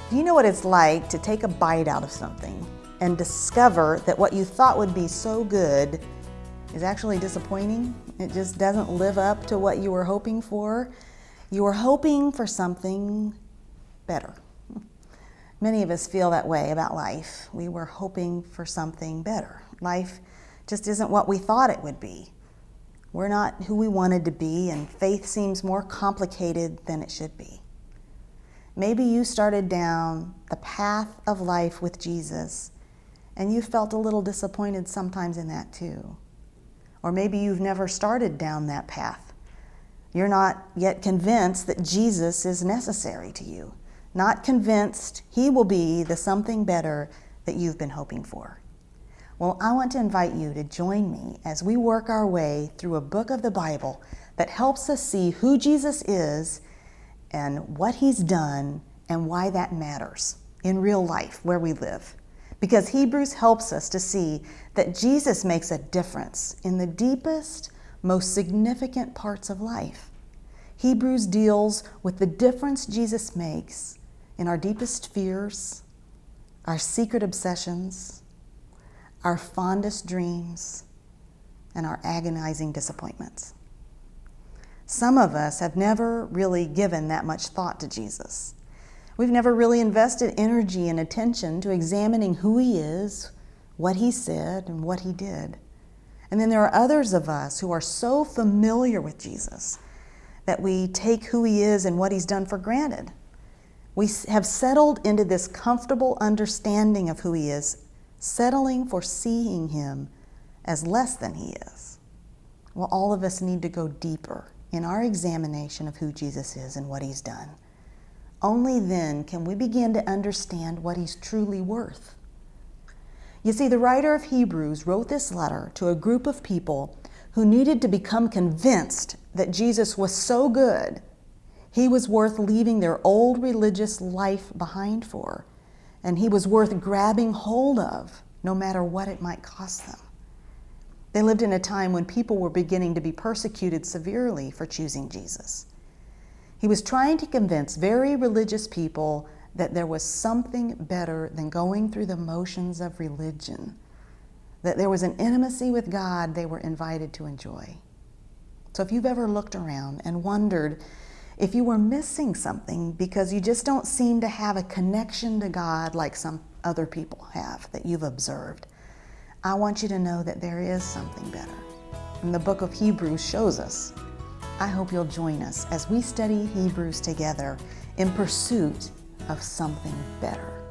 Do you know what it's like to take a bite out of something and discover that what you thought would be so good is actually disappointing? It just doesn't live up to what you were hoping for. You were hoping for something better. Many of us feel that way about life. We were hoping for something better. Life just isn't what we thought it would be. We're not who we wanted to be, and faith seems more complicated than it should be. Maybe you started down the path of life with Jesus, and you felt a little disappointed sometimes in that too. Or maybe you've never started down that path. You're not yet convinced that Jesus is necessary to you, not convinced He will be the something better that you've been hoping for. Well, I want to invite you to join me as we work our way through a book of the Bible that helps us see who Jesus is and what He's done and why that matters in real life where we live. Because Hebrews helps us to see that Jesus makes a difference in the deepest, most significant parts of life. Hebrews deals with the difference Jesus makes in our deepest fears, our secret obsessions, our fondest dreams, and our agonizing disappointments. Some of us have never really given that much thought to Jesus. We've never really invested energy and attention to examining who He is, what He said, and what He did. And then there are others of us who are so familiar with Jesus that we take who He is and what He's done for granted. We have settled into this comfortable understanding of who He is, settling for seeing Him as less than He is. Well, all of us need to go deeper in our examination of who Jesus is and what He's done. Only then can we begin to understand what He's truly worth. You see, the writer of Hebrews wrote this letter to a group of people who needed to become convinced that Jesus was so good, He was worth leaving their old religious life behind for, and He was worth grabbing hold of, no matter what it might cost them. They lived in a time when people were beginning to be persecuted severely for choosing Jesus. He was trying to convince very religious people that there was something better than going through the motions of religion, that there was an intimacy with God they were invited to enjoy. So if you've ever looked around and wondered if you were missing something because you just don't seem to have a connection to God like some other people have that you've observed, I want you to know that there is something better. And the book of Hebrews shows us. I hope you'll join us as we study Hebrews together in pursuit of something better.